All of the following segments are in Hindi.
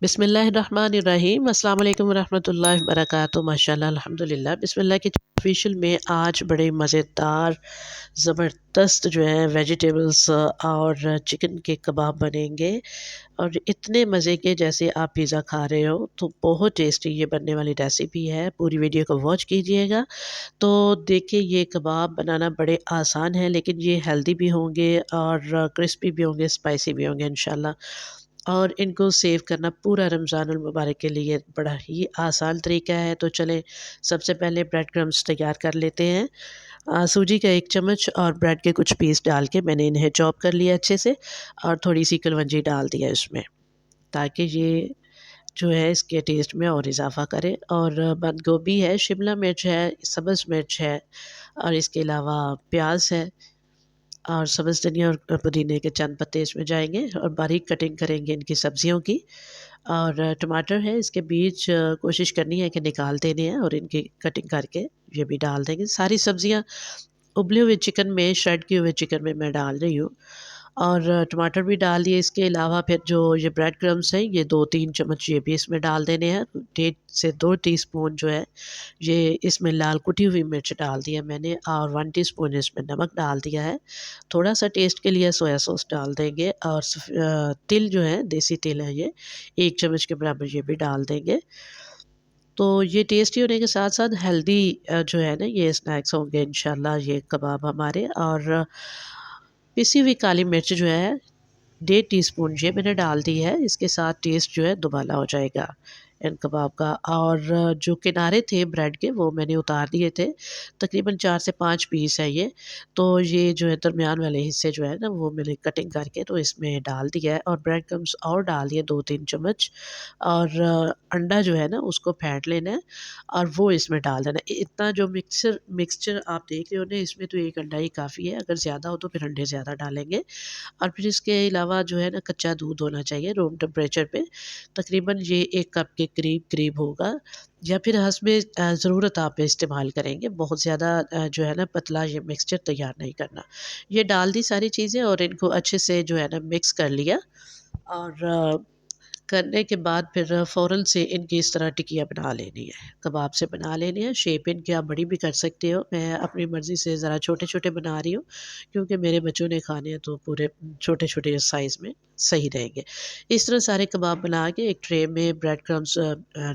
बिस्मिल्लाहिर्रहमानिर्रहीम अस्सलाम वालेकुम वरहमतुल्लाहि वबरकातुहू माशाल्लाह अल्हम्दुलिल्लाह बिस्मिल्लाह की ऑफिशियल में आज बड़े मज़ेदार ज़बरदस्त जो है वेजिटेबल्स और चिकन के कबाब बनेंगे और इतने मज़े के जैसे आप पिज़्ज़ा खा रहे हो। तो बहुत टेस्टी ये बनने वाली रेसिपी है, पूरी वीडियो को वॉच कीजिएगा। तो देखिए ये कबाब बनाना बड़े आसान है, लेकिन ये हेल्दी भी होंगे और क्रिस्पी भी होंगे, स्पाइसी भी होंगे इंशाल्लाह। और इनको सेव करना पूरा रमज़ानुल मुबारक के लिए बड़ा ही आसान तरीका है। तो चलें, सबसे पहले ब्रेड क्रम्स तैयार कर लेते हैं। सूजी का 1 चम्मच और ब्रेड के कुछ पीस डाल के मैंने इन्हें चॉप कर लिया अच्छे से और थोड़ी-सी कलवंजी डाल दिया इसमें, ताकि ये जो है इसके टेस्ट में और इज़ाफ़ा करे। और बंद गोभी है, शिमला मिर्च है, सब्ज़ मिर्च है और इसके अलावा प्याज़ है और सब्ज़ धनिया और पुदीने के चंद पत्ते इसमें जाएँगे और बारीक कटिंग करेंगे इनकी सब्जियों की। और टमाटर है, इसके बीज कोशिश करनी है कि निकाल देने हैं और इनकी कटिंग करके ये भी डाल देंगे। सारी सब्जियाँ उबले हुए चिकन में, श्रेड किए हुए चिकन में मैं डाल रही हूँ और टमाटर भी डाल दिए। इसके अलावा फिर जो ये ब्रेड क्रम्स हैं, ये 2-3 चम्मच ये भी इसमें डाल देने हैं। 1.5 से 2 टीस्पून जो है ये इसमें लाल कुटी हुई मिर्च डाल दिया मैंने और 1 टीस्पून इसमें नमक डाल दिया है। थोड़ा-सा टेस्ट के लिए सोया सॉस डाल देंगे और तिल जो है, देसी तिल है ये, 1 चम्मच के बराबर ये भी डाल देंगे। तो ये टेस्टी होने के साथ-साथ हेल्दी जो है ना ये स्नैक्स होंगे इंशाल्लाह ये कबाब हमारे। और पिसी हुई काली मिर्च जो है 1.5 टीस्पून ये मैंने डाल दी है। इसके साथ टेस्ट जो है दुबाला हो जाएगा इन कबाब का। और जो किनारे थे ब्रेड के वो मैंने उतार दिए थे। तकरीबन 4 से 5 पीस है ये। तो ये जो है दरमियान वाले हिस्से जो है ना वो मैंने कटिंग करके तो इसमें डाल दिया है और ब्रेड क्रम्स और डाल दिए 2-3 चम्मच। और अंडा जो है ना उसको फेंट लेना है और वो इसमें डाल देना है। इतना जो मिक्सचर मिक्सचर आप देख रहे हो ना, इसमें तो 1 अंडा ही काफ़ी है। अगर ज़्यादा हो तो फिर अंडे ज़्यादा डालेंगे। और फिर इसके अलावा जो है ना कच्चा दूध होना चाहिए रूम टेम्परेचर पे। तकरीबन ये 1 कप के करीब-करीब होगा या फिर हस्बे ज़रूरत आप इस्तेमाल करेंगे। बहुत ज़्यादा जो है ना पतला ये मिक्सचर तैयार नहीं करना। ये डाल दी सारी चीज़ें और इनको अच्छे से जो है ना मिक्स कर लिया। और करने के बाद फिर फ़ौरन से इनकी इस तरह टिकिया बना लेनी है, कबाब से बना लेनी है। शेप इनकी आप बड़ी भी कर सकते हो। मैं अपनी मर्ज़ी से ज़रा छोटे-छोटे बना रही हूँ, क्योंकि मेरे बच्चों ने खाने हैं तो पूरे छोटे-छोटे साइज़ में सही रहेंगे। इस तरह सारे कबाब बना के एक ट्रे में ब्रेड क्रम्स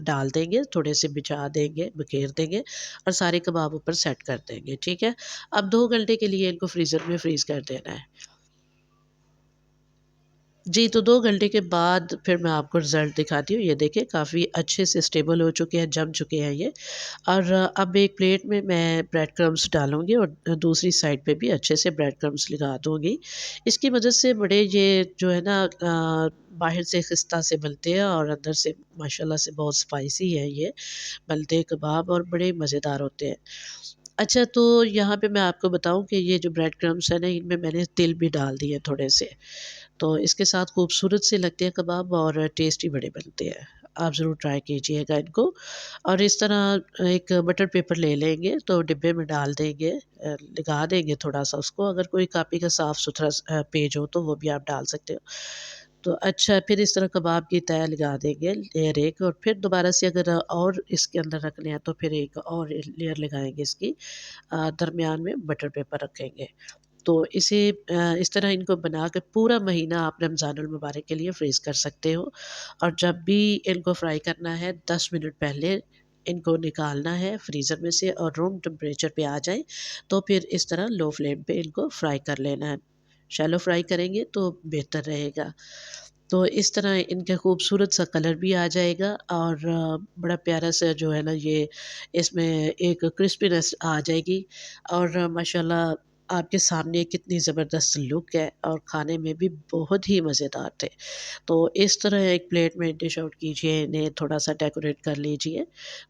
डाल देंगे, थोड़े से बिछा देंगे, बखेर देंगे और सारे कबाब ऊपर सेट कर देंगे, ठीक है? अब 2 घंटे के लिए इनको फ्रीज़र में फ्रीज़ कर देना है। जी, तो 2 घंटे के बाद फिर मैं आपको रिज़ल्ट दिखाती हूँ। ये देखिए काफ़ी अच्छे से स्टेबल हो चुके हैं, जम चुके हैं ये। और अब एक प्लेट में मैं ब्रेड क्रम्स डालूँगी और दूसरी साइड पे भी अच्छे से ब्रेड क्रम्स लगा दूँगी। इसकी मदद से बड़े ये जो है ना बाहर से खिस्ता से बनते हैं और अंदर से माशाल्लाह से बहुत स्पाइसी है ये बनते कबाब और बड़े मज़ेदार होते हैं। अच्छा, तो यहाँ पे मैं आपको बताऊँ कि ये जो ब्रेड क्रम्स है ना, इनमें मैंने तिल भी डाल दिए थोड़े से। तो इसके साथ खूबसूरत से लगते हैं कबाब और टेस्टी बड़े बनते हैं। आप ज़रूर ट्राई कीजिएगा इनको। और इस तरह एक बटर पेपर ले लेंगे तो डिब्बे में डाल देंगे, लगा देंगे थोड़ा-सा उसको। अगर कोई कॉपी का साफ-सुथरा पेज हो तो वो भी आप डाल सकते हो। तो अच्छा, फिर इस तरह कबाब की तह लगा देंगे लेयर एक और फिर दोबारा से अगर और इसके अंदर रखने हैं तो फिर एक और लेयर लगाएँगे इसकी। दरमियान में बटर पेपर रखेंगे। तो इस तरह इनको बना के पूरा महीना आप रमज़ानुल मुबारक के लिए फ्रीज़ कर सकते हो। और जब भी इनको फ्राई करना है 10 मिनट पहले इनको निकालना है फ्रीज़र में से और रूम टेम्परेचर पे आ जाएँ, तो फिर इस तरह लो फ्लेम पे इनको फ्राई कर लेना है। शैलो फ्राई करेंगे तो बेहतर रहेगा। तो इस तरह इनका खूबसूरत सा कलर भी आ जाएगा और बड़ा प्यारा सा जो है ना ये इसमें एक क्रिस्पीनेस आ जाएगी। और माशाल्लाह आपके सामने कितनी ज़बरदस्त लुक है और खाने में भी बहुत ही मज़ेदार थे। तो इस तरह एक प्लेट में डिश आउट कीजिए, इन्हें थोड़ा-सा डेकोरेट कर लीजिए,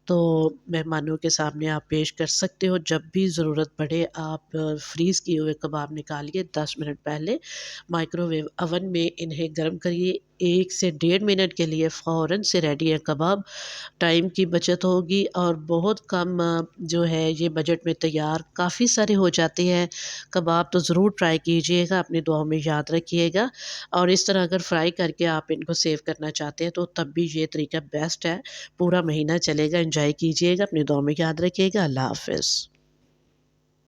तो मेहमानों के सामने आप पेश कर सकते हो। जब भी ज़रूरत पड़े आप फ्रीज़ किए हुए कबाब निकालिए 10 मिनट पहले, माइक्रोवेव ओवन में इन्हें गर्म करिए, 1 से डेढ़ मिनट के लिए फ़ौरन से रेडी है कबाब। टाइम की बचत होगी और बहुत कम जो है ये बजट में तैयार काफ़ी सारे हो जाते हैं। कबाब तो ज़रूर ट्राई कीजिएगा, अपनी दुआओं में याद रखिएगा। और इस तरह अगर फ्राई करके आप इनको सेव करना चाहते हैं तो तब भी ये तरीका बेस्ट है। पूरा महीना चलेगा, एन्जॉय कीजिएगा, अपनी दुआओं में याद रखिएगा। अल्लाह हाफ़िज़।